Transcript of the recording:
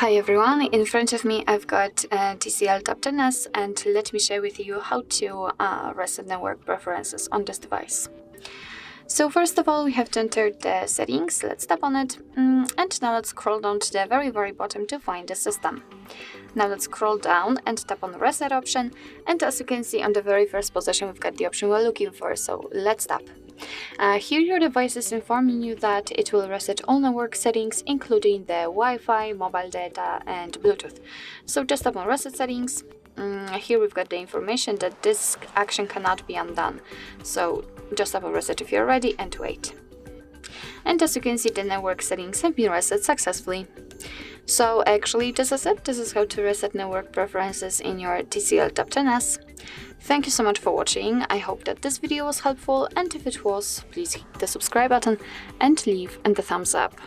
Hi everyone, in front of me I've got TCL Tab 10s and let me share with you how to reset network preferences on this device. So first of all we have to enter the settings, let's tap on it, and now let's scroll down to the very bottom to find the system. Now let's scroll down and tap on the reset option, and as you can see on the very first position we've got the option we're looking for, so let's tap. Here your device is informing you that it will reset all network settings, including the Wi-Fi, mobile data, and Bluetooth. So just tap on reset settings. Here we've got the information that this action cannot be undone. So just tap on reset if you're ready and wait. And as you can see, the network settings have been reset successfully. So actually this is it. This is how to reset network preferences in your TCL Tab 10s. Thank you so much for watching. I hope that this video was helpful, and if it was, please hit the subscribe button and leave the thumbs up.